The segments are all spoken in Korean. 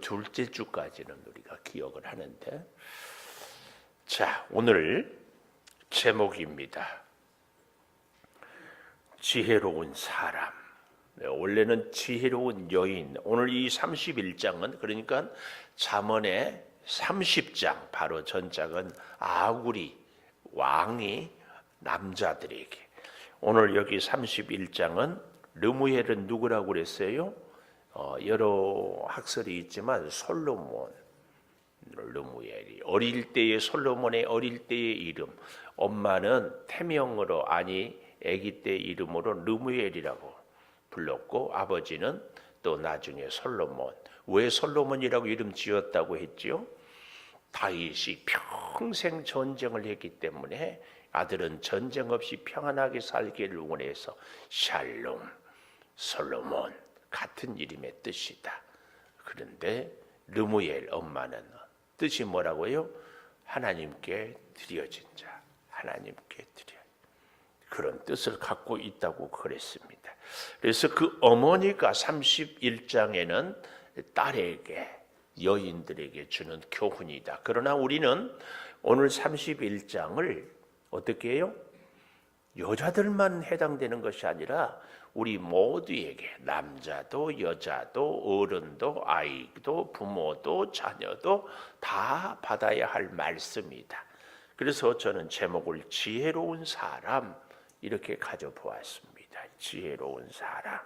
둘째 주까지는 우리가 기억을 하는데, 자, 오늘 제목입니다. 지혜로운 사람. 원래는 지혜로운 여인. 오늘 이 31장은 그러니까 잠언의 30장, 바로 전작은 아구리 왕이 남자들에게. 오늘 여기 31장은 르무엘은 누구라고 그랬어요? 여러 학설이 있지만 솔로몬, 르무엘이 어릴 때의 솔로몬의 어릴 때의 이름, 엄마는 태명으로 아니 아기 때 이름으로 르무엘이라고 불렀고, 아버지는 또 나중에 솔로몬. 왜 솔로몬이라고 이름 지었다고 했지요? 다윗이 평생 전쟁을 했기 때문에 아들은 전쟁 없이 평안하게 살기를 원해서 샬롬, 솔로몬 같은 이름의 뜻이다. 그런데 르무엘 엄마는 뜻이 뭐라고요? 하나님께 드려진 자, 하나님께 드려. 그런 뜻을 갖고 있다고 그랬습니다. 그래서 그 어머니가 31장에는 딸에게, 여인들에게 주는 교훈이다. 그러나 우리는 오늘 31장을 어떻게 해요? 여자들만 해당되는 것이 아니라 우리 모두에게, 남자도 여자도 어른도 아이도 부모도 자녀도 다 받아야 할 말씀이다. 그래서 저는 제목을 지혜로운 사람 이렇게 가져보았습니다. 지혜로운 사람.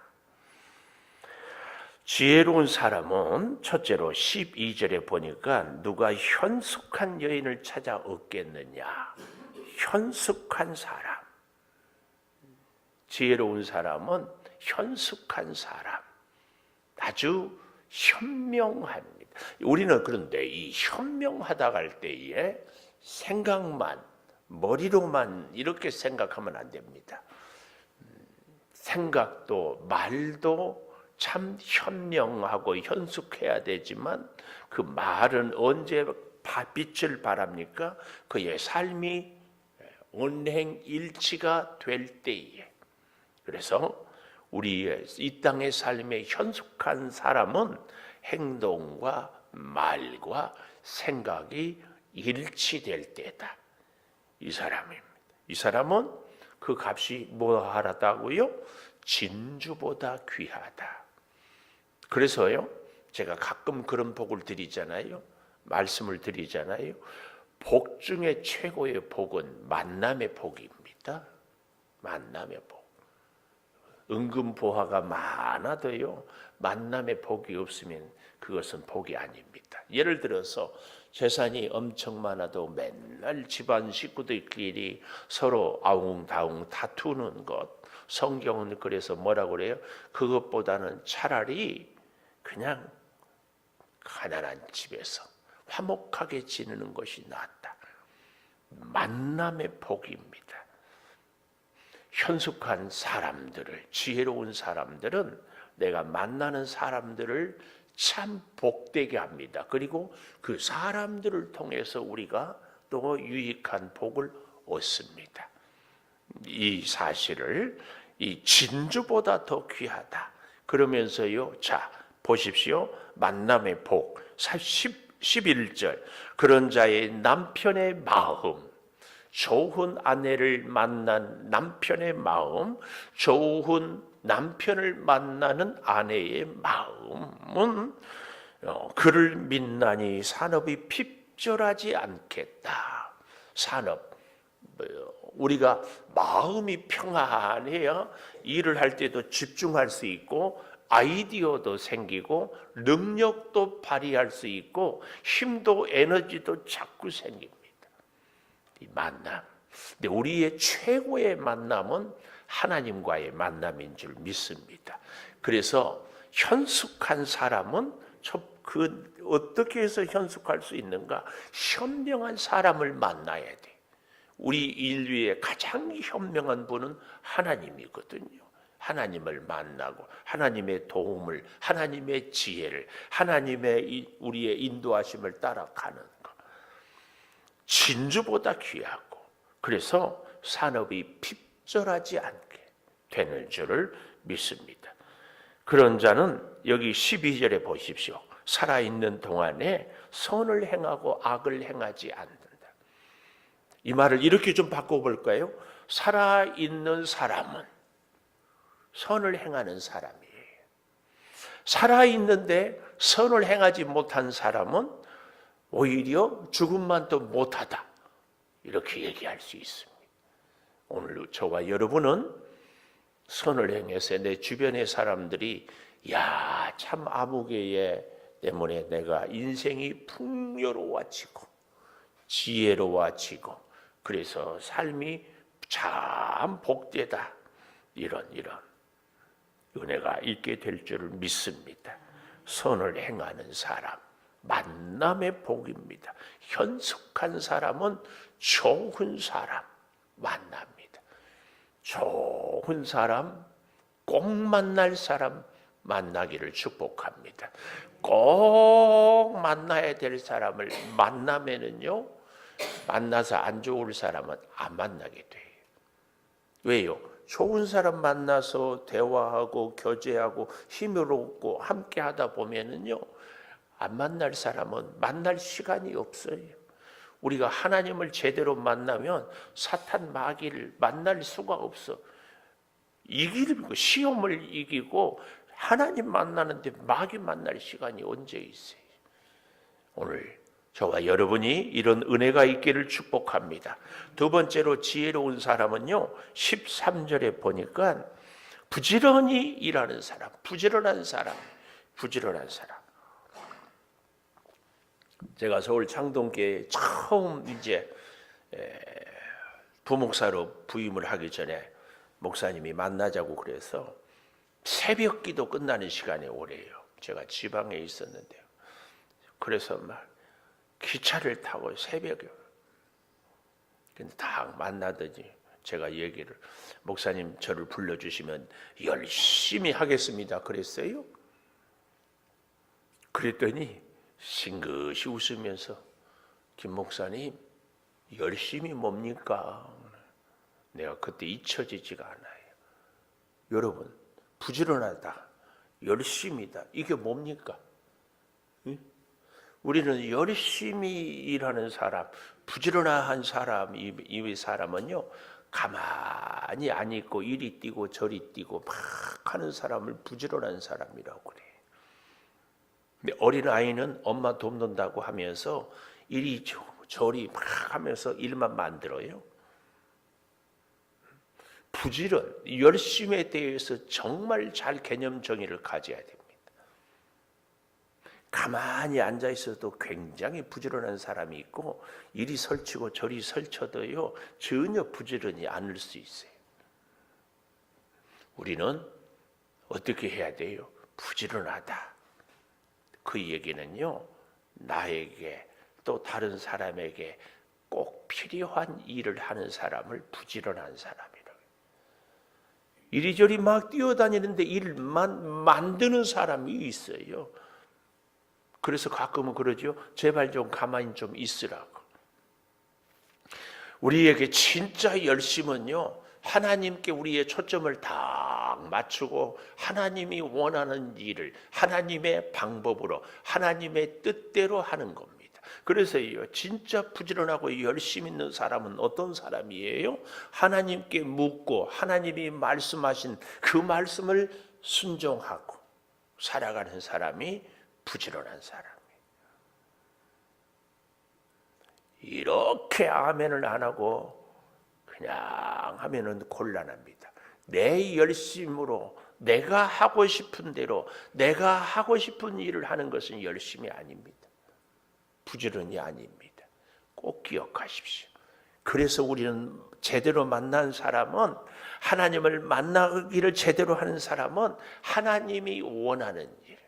지혜로운 사람은 첫째로 12절에 보니까 누가 현숙한 여인을 찾아 얻겠느냐. 현숙한 사람. 지혜로운 사람은 현숙한 사람, 아주 현명합니다. 우리는 그런데 이 현명하다 할 때에 생각만, 머리로만 이렇게 생각하면 안 됩니다. 생각도 말도 참 현명하고 현숙해야 되지만 그 말은 언제 빛을 발합니까? 그의 삶이 언행일치가 될 때에. 그래서 우리의 이 땅의 삶에 현숙한 사람은 행동과 말과 생각이 일치될 때다. 이 사람입니다. 이 사람은 그 값이 뭐하다고요? 진주보다 귀하다. 그래서요, 제가 가끔 그런 복을 드리잖아요. 말씀을 드리잖아요. 복 중에 최고의 복은 만남의 복입니다. 만남의 복. 은근보화가 많아도요, 만남의 복이 없으면 그것은 복이 아닙니다. 예를 들어서 재산이 엄청 많아도 맨날 집안 식구들끼리 서로 아웅다웅 다투는 것, 성경은 그래서 뭐라고 그래요? 그것보다는 차라리 그냥 가난한 집에서 화목하게 지내는 것이 낫다. 만남의 복입니다. 현숙한 사람들을, 지혜로운 사람들은 내가 만나는 사람들을 참 복되게 합니다. 그리고 그 사람들을 통해서 우리가 또 유익한 복을 얻습니다. 이 사실을 이 진주보다 더 귀하다. 그러면서요, 자 보십시오. 만남의 복 11절. 그런 자의 남편의 마음, 좋은 아내를 만난 남편의 마음, 좋은 남편을 만나는 아내의 마음은 그를 믿나니 산업이 핍절하지 않겠다. 산업, 우리가 마음이 평안해야 일을 할 때도 집중할 수 있고 아이디어도 생기고 능력도 발휘할 수 있고 힘도 에너지도 자꾸 생깁니다. 이 만남. 근데 우리의 최고의 만남은 하나님과의 만남인 줄 믿습니다. 그래서 현숙한 사람은 어떻게 해서 현숙할 수 있는가? 현명한 사람을 만나야 돼. 우리 인류의 가장 현명한 분은 하나님이거든요. 하나님을 만나고 하나님의 도움을, 하나님의 지혜를, 하나님의 우리의 인도하심을 따라가는 것. 진주보다 귀하고, 그래서 산업이 핍절하지 않게 되는 줄을 믿습니다. 그런 자는 여기 12절에 보십시오. 살아있는 동안에 선을 행하고 악을 행하지 않는다. 이 말을 이렇게 좀 바꿔볼까요? 살아있는 사람은 선을 행하는 사람이에요. 살아있는데 선을 행하지 못한 사람은 오히려 죽음만 더 못하다, 이렇게 얘기할 수 있습니다. 오늘 저와 여러분은 선을 행해서 내 주변의 사람들이 야, 참 아무개에 때문에 내가 인생이 풍요로워지고 지혜로워지고 그래서 삶이 참 복되다, 이런 은혜가 있게 될 줄을 믿습니다. 선을 행하는 사람, 만남의 복입니다. 현숙한 사람은 좋은 사람 만납니다. 좋은 사람, 꼭 만날 사람 만나기를 축복합니다. 꼭 만나야 될 사람을 만나면은요, 만나서 안 좋을 사람은 안 만나게 돼요. 왜요? 좋은 사람 만나서 대화하고 교제하고 힘을 얻고 함께 하다 보면은요, 안 만날 사람은 만날 시간이 없어요. 우리가 하나님을 제대로 만나면 사탄 마귀를 만날 수가 없어. 시험을 이기고 하나님 만나는데 마귀 만날 시간이 언제 있어요? 오늘 저와 여러분이 이런 은혜가 있기를 축복합니다. 두 번째로 지혜로운 사람은요, 13절에 보니까 부지런히 일하는 사람, 부지런한 사람. 제가 서울 창동교회에 처음 이제 부목사로 부임을 하기 전에 목사님이 만나자고 그래서 새벽 기도 끝나는 시간에 오래요. 제가 지방에 있었는데요. 그래서 막 기차를 타고 새벽에, 근데 딱 만나더니 제가 얘기를, 목사님 저를 불러주시면 열심히 하겠습니다 그랬어요. 그랬더니 싱긋이 웃으면서 김 목사님 열심히 뭡니까? 내가 그때 잊혀지지가 않아요. 여러분, 부지런하다, 열심이다, 이게 뭡니까? 응? 우리는 열심히 일하는 사람, 부지런한 사람, 이 사람은요, 가만히 안 있고 이리 뛰고 저리 뛰고 막 하는 사람을 부지런한 사람이라고 그래요. 근데 어린아이는 엄마 돕는다고 하면서 이리 저리 막 하면서 일만 만들어요. 부지런, 열심에 대해서 정말 잘 개념 정의를 가져야 됩니다. 가만히 앉아 있어도 굉장히 부지런한 사람이 있고 이리 설치고 저리 설쳐도요 전혀 부지런히 않을 수 있어요. 우리는 어떻게 해야 돼요? 부지런하다. 그 얘기는요, 나에게 또 다른 사람에게 꼭 필요한 일을 하는 사람을 부지런한 사람이라고. 이리저리 막 뛰어다니는데 일만 만드는 사람이 있어요. 그래서 가끔은 그러죠. 제발 좀 가만히 좀 있으라고. 우리에게 진짜 열심은요, 하나님께 우리의 초점을 딱 맞추고 하나님이 원하는 일을 하나님의 방법으로 하나님의 뜻대로 하는 겁니다. 그래서요, 진짜 부지런하고 열심 있는 사람은 어떤 사람이에요? 하나님께 묻고 하나님이 말씀하신 그 말씀을 순종하고 살아가는 사람이 부지런한 사람이에요. 이렇게 아멘을 안 하고 그냥 하면은 곤란합니다. 내 열심으로 내가 하고 싶은 대로 내가 하고 싶은 일을 하는 것은 열심이 아닙니다. 부지런히 아닙니다. 꼭 기억하십시오. 그래서 우리는 제대로 만난 사람은, 하나님을 만나기를 제대로 하는 사람은 하나님이 원하는 일.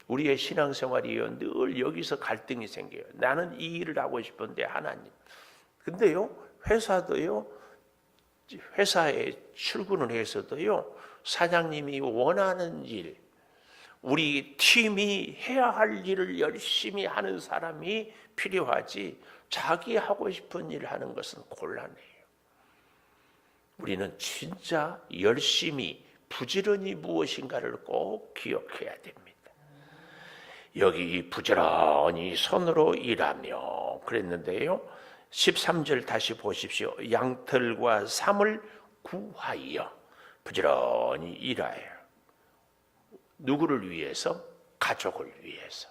우리의 신앙생활이요, 늘 여기서 갈등이 생겨요. 나는 이 일을 하고 싶은데 하나님. 근데요, 회사도요, 회사에 출근을 해서도요, 사장님이 원하는 일, 우리 팀이 해야 할 일을 열심히 하는 사람이 필요하지, 자기 하고 싶은 일을 하는 것은 곤란해요. 우리는 진짜 열심히 부지런히 무엇인가를 꼭 기억해야 됩니다. 여기 부지런히 손으로 일하며 그랬는데요. 13절 다시 보십시오. 양털과 삼을 구하여 부지런히 일하여. 누구를 위해서? 가족을 위해서.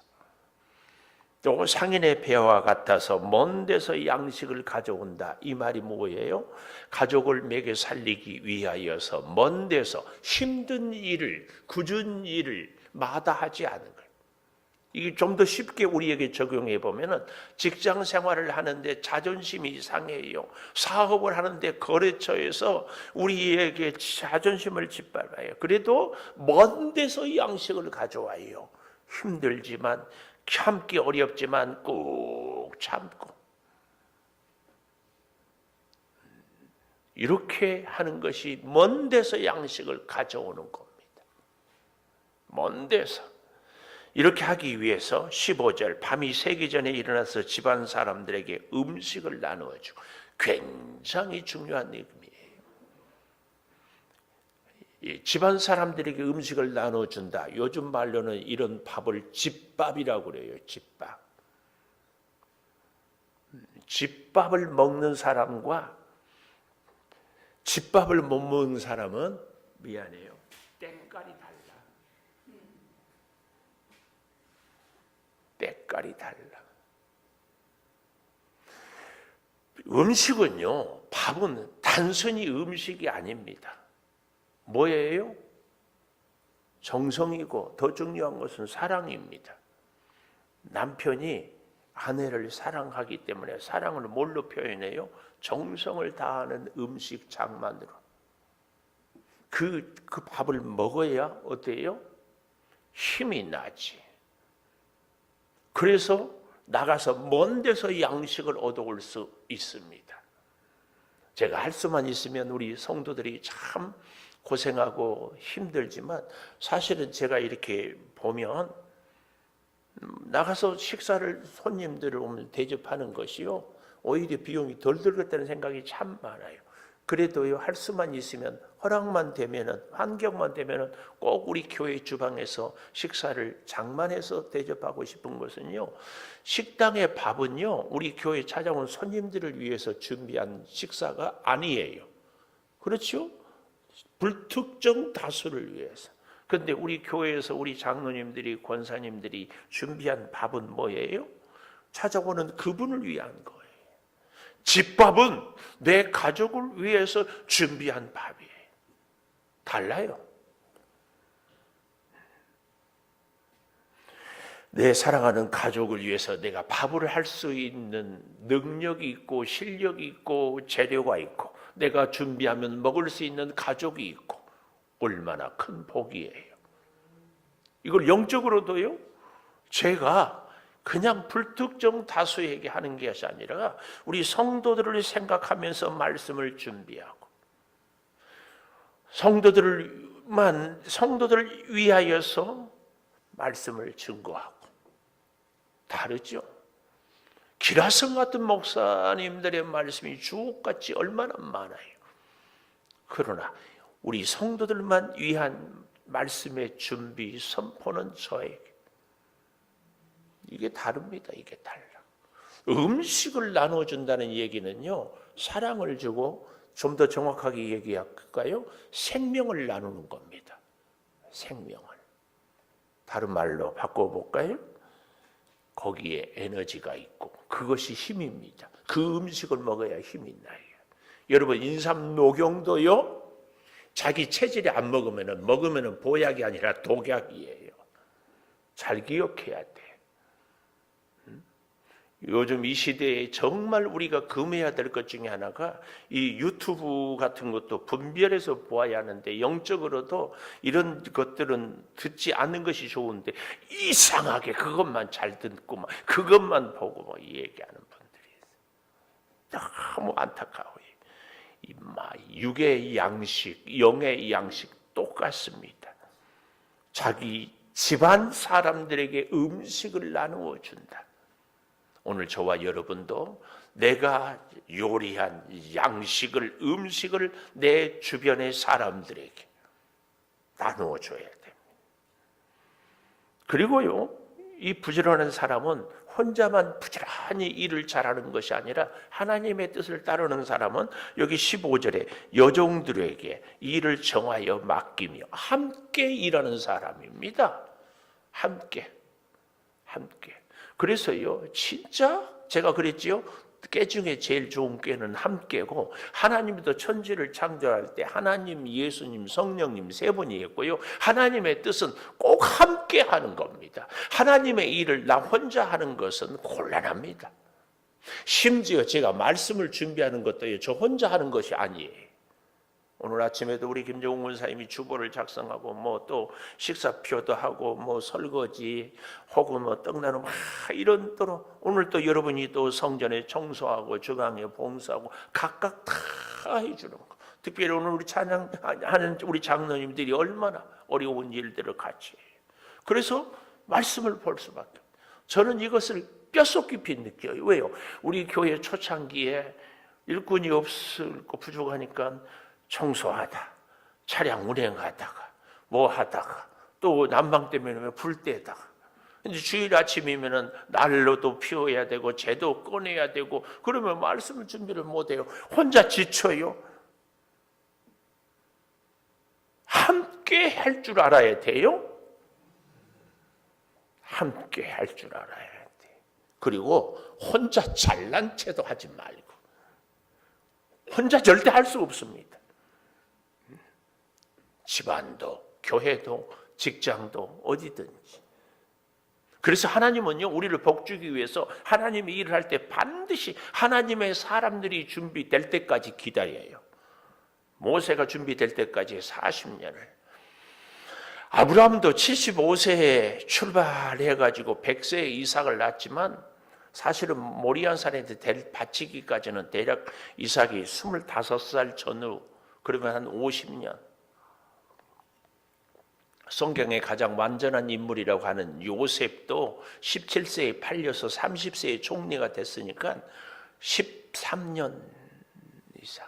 또 상인의 배와 같아서 먼 데서 양식을 가져온다. 이 말이 뭐예요? 가족을 먹여 살리기 위하여서 먼 데서 힘든 일을, 굳은 일을 마다하지 않은 거예요. 이게 좀 더 쉽게 우리에게 적용해 보면은 직장 생활을 하는데 자존심이 상해요. 사업을 하는데 거래처에서 우리에게 자존심을 짓밟아요. 그래도 먼 데서 양식을 가져와요. 힘들지만 참기 어렵지만 꾹 참고 이렇게 하는 것이 먼 데서 양식을 가져오는 겁니다. 먼 데서. 이렇게 하기 위해서 15절 밤이 새기 전에 일어나서 집안 사람들에게 음식을 나누어주고, 굉장히 중요한 의미예요. 집안 사람들에게 음식을 나눠준다. 요즘 말로는 이런 밥을 집밥이라고 그래요. 집밥. 집밥을 먹는 사람과 집밥을 못 먹는 사람은 미안해요. 때깔이 달라. 때깔이 달라. 음식은요, 밥은 단순히 음식이 아닙니다. 뭐예요? 정성이고 더 중요한 것은 사랑입니다. 남편이 아내를 사랑하기 때문에 사랑을 뭘로 표현해요? 정성을 다하는 음식 장만으로. 그 밥을 먹어야 어때요? 힘이 나지. 그래서 나가서 먼 데서 양식을 얻어올 수 있습니다. 제가 할 수만 있으면 우리 성도들이 참 고생하고 힘들지만 사실은 제가 이렇게 보면 나가서 식사를 손님들을 오면 대접하는 것이요, 오히려 비용이 덜 들겠다는 생각이 참 많아요. 그래도요, 할 수만 있으면, 허락만 되면은, 환경만 되면은 꼭 우리 교회 주방에서 식사를 장만해서 대접하고 싶은 것은요, 식당의 밥은요, 우리 교회 찾아온 손님들을 위해서 준비한 식사가 아니에요. 그렇죠? 불특정 다수를 위해서. 그런데 우리 교회에서 우리 장로님들이, 권사님들이 준비한 밥은 뭐예요? 찾아오는 그분을 위한 거예요. 집밥은 내 가족을 위해서 준비한 밥이에요. 달라요. 내 사랑하는 가족을 위해서 내가 밥을 할 수 있는 능력이 있고 실력이 있고 재료가 있고 내가 준비하면 먹을 수 있는 가족이 있고 얼마나 큰 복이에요. 이걸 영적으로도요, 제가 그냥 불특정 다수에게 하는 것이 아니라 우리 성도들을 생각하면서 말씀을 준비하고 성도들을 위하여서 말씀을 증거하고. 다르죠. 기라성 같은 목사님들의 말씀이 주옥같이 얼마나 많아요. 그러나 우리 성도들만 위한 말씀의 준비, 선포는 저에게. 이게 다릅니다. 이게 달라. 음식을 나눠준다는 얘기는요, 사랑을 주고, 좀 더 정확하게 얘기할까요? 생명을 나누는 겁니다. 생명을. 다른 말로 바꿔볼까요? 거기에 에너지가 있고 그것이 힘입니다. 그 음식을 먹어야 힘이 나요. 여러분, 인삼 녹용도요, 자기 체질이 안 먹으면 보약이 아니라 독약이에요. 잘 기억해야 돼. 요즘 이 시대에 정말 우리가 금해야 될 것 중에 하나가 이 유튜브 같은 것도 분별해서 보아야 하는데, 영적으로도 이런 것들은 듣지 않는 것이 좋은데 이상하게 그것만 잘 듣고 그것만 보고 얘기하는 분들이 있어요. 너무 안타까워요. 육의 양식, 영의 양식 똑같습니다. 자기 집안 사람들에게 음식을 나누어 준다. 오늘 저와 여러분도 내가 요리한 양식을, 음식을 내 주변의 사람들에게 나누어 줘야 됩니다. 그리고요, 이 부지런한 사람은 혼자만 부지런히 일을 잘하는 것이 아니라 하나님의 뜻을 따르는 사람은 여기 15절에 여종들에게 일을 정하여 맡기며 함께 일하는 사람입니다. 함께. 그래서요, 진짜 제가 그랬지요. 깨 중에 제일 좋은 깨는 함께고, 하나님도 천지를 창조할 때 하나님, 예수님, 성령님 세 분이 있고요. 하나님의 뜻은 꼭 함께 하는 겁니다. 하나님의 일을 나 혼자 하는 것은 곤란합니다. 심지어 제가 말씀을 준비하는 것도 저 혼자 하는 것이 아니에요. 오늘 아침에도 우리 김정훈 원사님이 주보를 작성하고 또 식사표도 하고 설거지 혹은 떡나눔 이런 또 오늘 또 여러분이 또 성전에 청소하고 주방에 봉사하고 각각 다 해주는 거. 특별히 오늘 우리 찬양하는 우리 장로님들이 얼마나 어려운 일들을 같이 해요. 그래서 말씀을 볼 수밖에 없어요. 저는 이것을 뼛속 깊이 느껴요. 왜요? 우리 교회 초창기에 일꾼이 없고 부족하니까 청소하다, 차량 운행하다가 하다가 또 난방 때문에 불 때다가 근데 주일 아침이면은 난로도 피워야 되고 재도 꺼내야 되고 그러면 말씀을 준비를 못해요. 혼자 지쳐요. 함께 할 줄 알아야 돼요. 함께 할 줄 알아야 돼. 그리고 혼자 잘난 체도 하지 말고 혼자 절대 할 수 없습니다. 집안도, 교회도, 직장도 어디든지. 그래서 하나님은요, 우리를 복주기 위해서 하나님이 일을 할 때 반드시 하나님의 사람들이 준비될 때까지 기다려요. 모세가 준비될 때까지 40년을. 아브라함도 75세에 출발해가지고 100세에 이삭을 낳았지만 사실은 모리아산에 바치기까지는 대략 이삭이 25살 전후, 그러면 한 50년. 성경의 가장 완전한 인물이라고 하는 요셉도 17세에 팔려서 30세에 총리가 됐으니까 13년 이상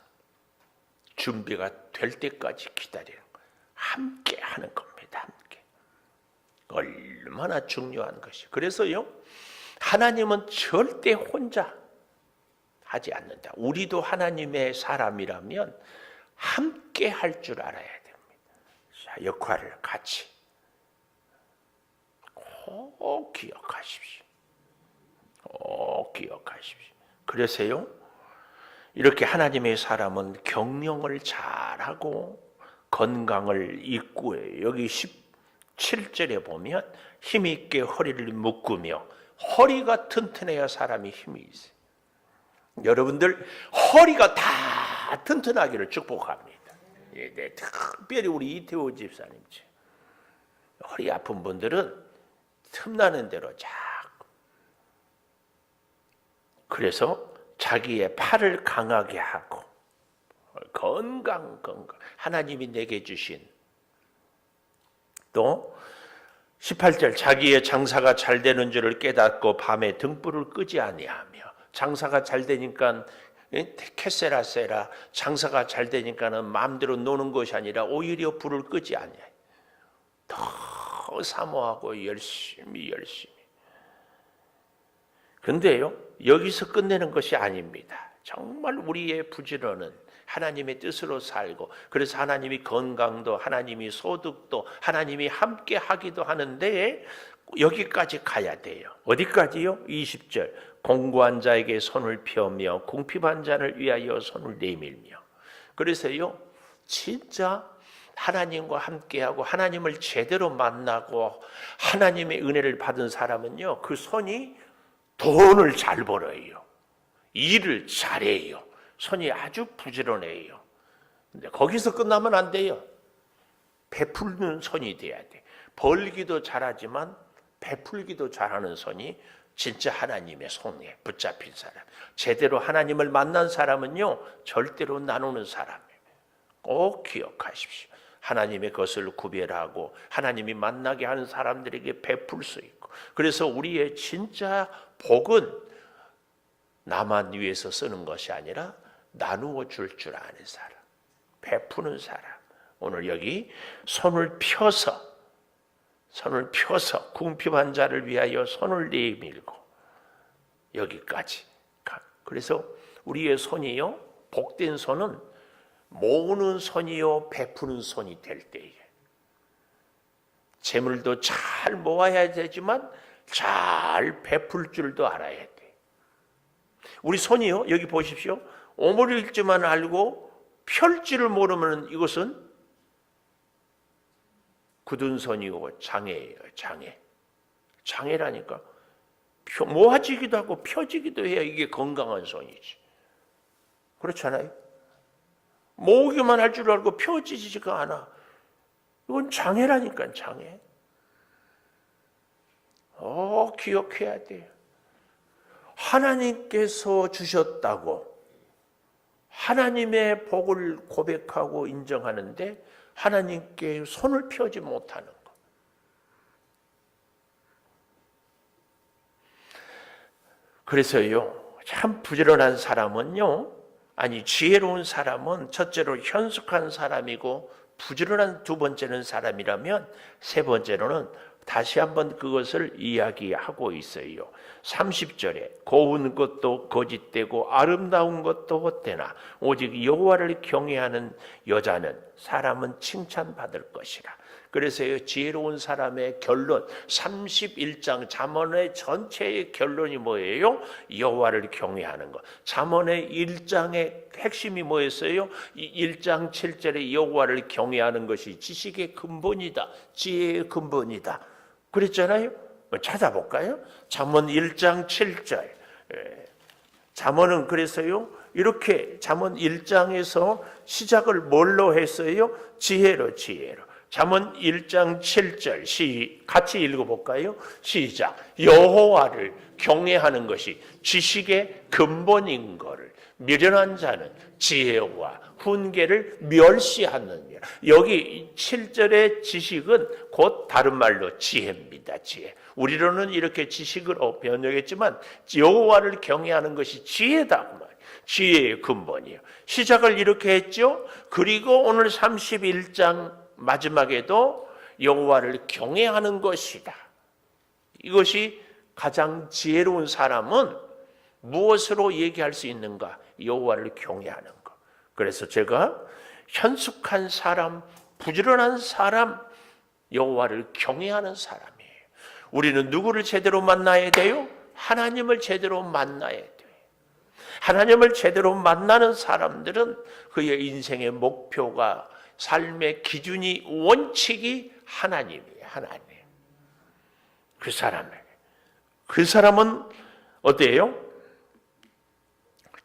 준비가 될 때까지 기다리는 거예요. 함께 하는 겁니다. 함께. 얼마나 중요한 것이. 그래서요, 하나님은 절대 혼자 하지 않는다. 우리도 하나님의 사람이라면 함께 할 줄 알아야 됩니다. 역할을 같이 꼭 기억하십시오. 꼭 기억하십시오. 그래서요, 이렇게 하나님의 사람은 경영을 잘하고 건강을 이꾸어요. 여기 17절에 보면 힘있게 허리를 묶으며, 허리가 튼튼해야 사람이 힘이 있어요. 여러분들 허리가 다 튼튼하기를 축복합니다. 네, 특별히 우리 이태호 집사님, 허리 아픈 분들은 틈나는 대로 자꾸. 그래서 자기의 팔을 강하게 하고 건강 하나님이 내게 주신, 또 18절 자기의 장사가 잘 되는 줄을 깨닫고 밤에 등불을 끄지 아니하며. 장사가 잘 되니까 캐세라세라, 장사가 잘 되니까는 마음대로 노는 것이 아니라 오히려 불을 끄지 아니하여 더 사모하고 열심히. 근데요, 여기서 끝내는 것이 아닙니다. 정말 우리의 부지런은 하나님의 뜻으로 살고, 그래서 하나님이 건강도, 하나님이 소득도, 하나님이 함께 하기도 하는데 여기까지 가야 돼요. 어디까지요? 20절 공고한 자에게 손을 펴며 궁핍한 자를 위하여 손을 내밀며. 그래서요, 진짜 하나님과 함께하고 하나님을 제대로 만나고 하나님의 은혜를 받은 사람은요, 그 손이 돈을 잘 벌어요. 일을 잘해요. 손이 아주 부지런해요. 근데 거기서 끝나면 안 돼요. 베푸는 손이 돼야 돼. 벌기도 잘하지만 베풀기도 잘하는 손이 진짜 하나님의 손에 붙잡힌 사람. 제대로 하나님을 만난 사람은요, 절대로 나누는 사람이에요. 꼭 기억하십시오. 하나님의 것을 구별하고 하나님이 만나게 하는 사람들에게 베풀 수 있고. 그래서 우리의 진짜 복은 나만 위해서 쓰는 것이 아니라 나누어 줄 아는 사람, 베푸는 사람. 오늘 여기 손을 펴서 손을 펴서 궁핍한 자를 위하여 손을 내밀고 여기까지. 그래서 우리의 손이요, 복된 손은 모으는 손이요 베푸는 손이 될 때에 재물도 잘 모아야 되지만 잘 베풀 줄도 알아야 돼. 우리 손이요, 여기 보십시오. 오므릴 줄만 알고 펼 줄을 모르면 이것은 굳은 손이고 장애예요. 장애라니까. 모아지기도 하고 펴지기도 해야 이게 건강한 손이지. 그렇잖아요. 모으기만 할 줄 알고 펴지지가 않아. 이건 장애라니까, 장애. 기억해야 돼요. 하나님께서 주셨다고 하나님의 복을 고백하고 인정하는데 하나님께 손을 펴지 못하는 것. 그래서요, 참 부지런한 사람은요, 아니 지혜로운 사람은 첫째로 현숙한 사람이고 부지런한 두 번째는 사람이라면 세 번째로는 다시 한번 그것을 이야기하고 있어요. 30절에 고운 것도 거짓되고 아름다운 것도 헛되나 오직 여호와를 경외하는 여자는 사람은 칭찬받을 것이라. 그래서 지혜로운 사람의 결론 31장 잠언의 전체의 결론이 뭐예요? 여호와를 경외하는 것. 잠언의 1장의 핵심이 뭐였어요? 1장 7절에 여호와를 경외하는 것이 지식의 근본이다. 지혜의 근본이다. 그랬잖아요. 찾아볼까요? 잠언 1장 7절. 잠언은 그래서요, 이렇게 잠언 1장에서 시작을 뭘로 했어요? 지혜로. 잠언 1장 7절 같이 읽어볼까요? 시작. 여호와를 경외하는 것이 지식의 근본인 거를 미련한 자는 지혜와 훈계를 멸시하느니라. 여기 7절의 지식은 곧 다른 말로 지혜입니다. 지혜. 우리로는 이렇게 지식으로 번역했지만 여호와를 경외하는 것이 지혜다. 지혜의 근본이에요. 시작을 이렇게 했죠. 그리고 오늘 31장 마지막에도 여호와를 경외하는 것이다. 이것이 가장 지혜로운 사람은 무엇으로 얘기할 수 있는가? 여호와를 경외하는 것. 그래서 제가 현숙한 사람, 부지런한 사람, 여호와를 경외하는 사람이에요. 우리는 누구를 제대로 만나야 돼요? 하나님을 제대로 만나야 돼요. 하나님을 제대로 만나는 사람들은 그의 인생의 목표가, 삶의 기준이, 원칙이 하나님이에요. 하나님. 그 사람은 어때요?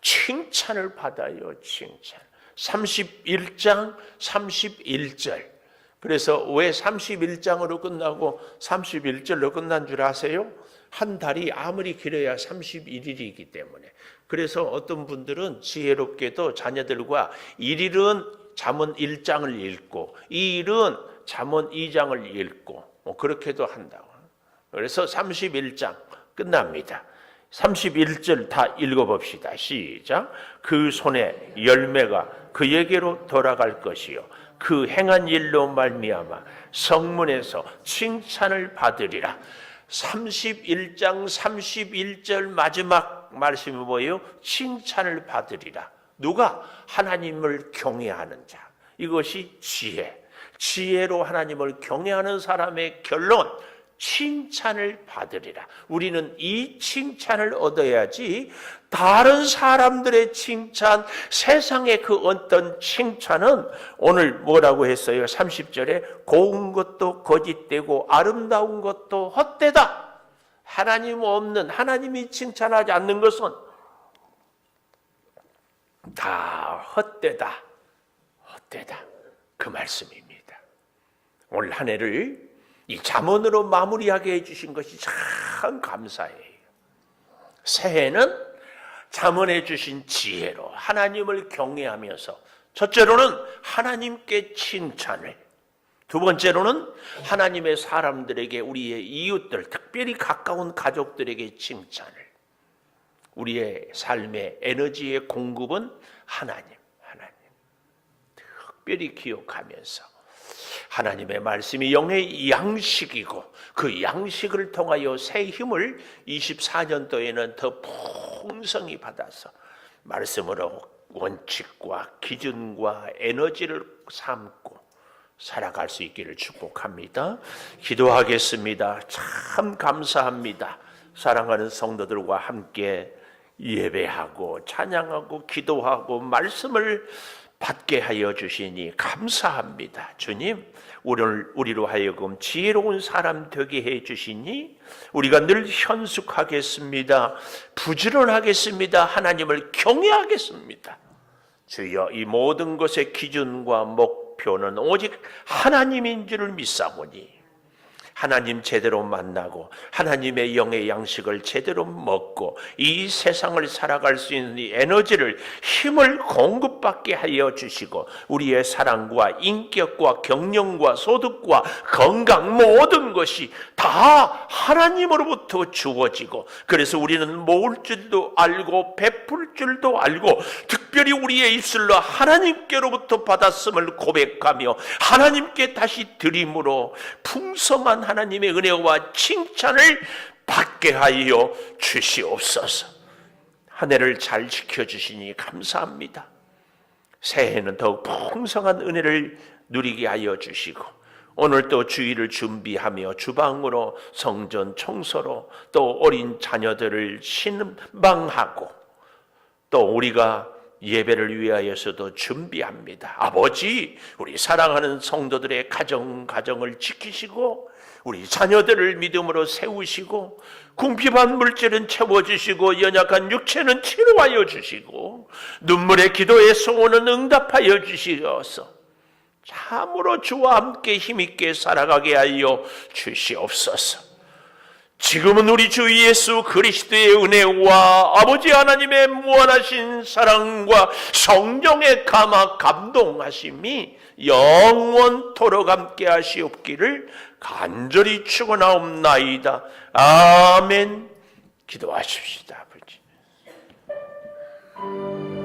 칭찬을 받아요. 칭찬. 31장 31절. 그래서 왜 31장으로 끝나고 31절로 끝난 줄 아세요? 한 달이 아무리 길어야 31일이기 때문에. 그래서 어떤 분들은 지혜롭게도 자녀들과 1일은 잠언 1장을 읽고 2일은 잠언 2장을 읽고 그렇게도 한다고. 그래서 31장 끝납니다. 31절 다 읽어봅시다. 시작. 그 손에 열매가 그에게로 돌아갈 것이요 그 행한 일로 말미암아 성문에서 칭찬을 받으리라. 31장 31절 마지막 말씀이 뭐예요? 칭찬을 받으리라. 누가? 하나님을 경외하는 자. 이것이 지혜. 지혜로 하나님을 경외하는 사람의 결론, 칭찬을 받으리라. 우리는 이 칭찬을 얻어야지 다른 사람들의 칭찬, 세상의 그 어떤 칭찬은 오늘 뭐라고 했어요? 30절에 고운 것도 거짓되고 아름다운 것도 헛되다. 하나님 없는, 하나님이 칭찬하지 않는 것은 다 헛되다. 그 말씀입니다. 오늘 한 해를 이 잠언으로 마무리하게 해주신 것이 참 감사해요. 새해는 잠언해 주신 지혜로 하나님을 경외하면서 첫째로는 하나님께 칭찬을, 두 번째로는 하나님의 사람들에게, 우리의 이웃들, 특별히 가까운 가족들에게 칭찬을. 우리의 삶의 에너지의 공급은 하나님. 특별히 기억하면서 하나님의 말씀이 영의 양식이고 그 양식을 통하여 새 힘을 24년도에는 더 풍성히 받아서 말씀으로 원칙과 기준과 에너지를 삼고 살아갈 수 있기를 축복합니다. 기도하겠습니다. 참 감사합니다. 사랑하는 성도들과 함께 예배하고 찬양하고 기도하고 말씀을 받게 하여 주시니 감사합니다. 주님, 우리로 하여금 지혜로운 사람 되게 해 주시니 우리가 늘 현숙하겠습니다. 부지런하겠습니다. 하나님을 경외하겠습니다. 주여, 이 모든 것의 기준과 목표는 오직 하나님인 줄을 믿사오니 하나님 제대로 만나고 하나님의 영의 양식을 제대로 먹고 이 세상을 살아갈 수 있는 이 에너지를 힘을 공급받게 하여 주시고 우리의 사랑과 인격과 경영과 소득과 건강 모든 것이 다 하나님으로부터 주어지고 그래서 우리는 모을 줄도 알고 베풀 줄도 알고 특별히 우리의 입술로 하나님께로부터 받았음을 고백하며 하나님께 다시 드림으로 풍성한 하나님의 은혜와 칭찬을 받게 하여 주시옵소서. 한 해를 잘 지켜주시니 감사합니다. 새해에는 더욱 풍성한 은혜를 누리게 하여 주시고 오늘 또 주일을 준비하며 주방으로 성전 청소로 또 어린 자녀들을 신방하고 또 우리가 예배를 위하여서도 준비합니다. 아버지, 우리 사랑하는 성도들의 가정을 지키시고 우리 자녀들을 믿음으로 세우시고 궁핍한 물질은 채워주시고 연약한 육체는 치료하여 주시고 눈물의 기도의 소원은 응답하여 주시어서 참으로 주와 함께 힘있게 살아가게 하여 주시옵소서. 지금은 우리 주 예수 그리스도의 은혜와 아버지 하나님의 무한하신 사랑과 성령의 감동하심이 영원토록 함께 하시옵기를 간절히 축원하옵나이다. 아멘. 기도하십시다. 아버지.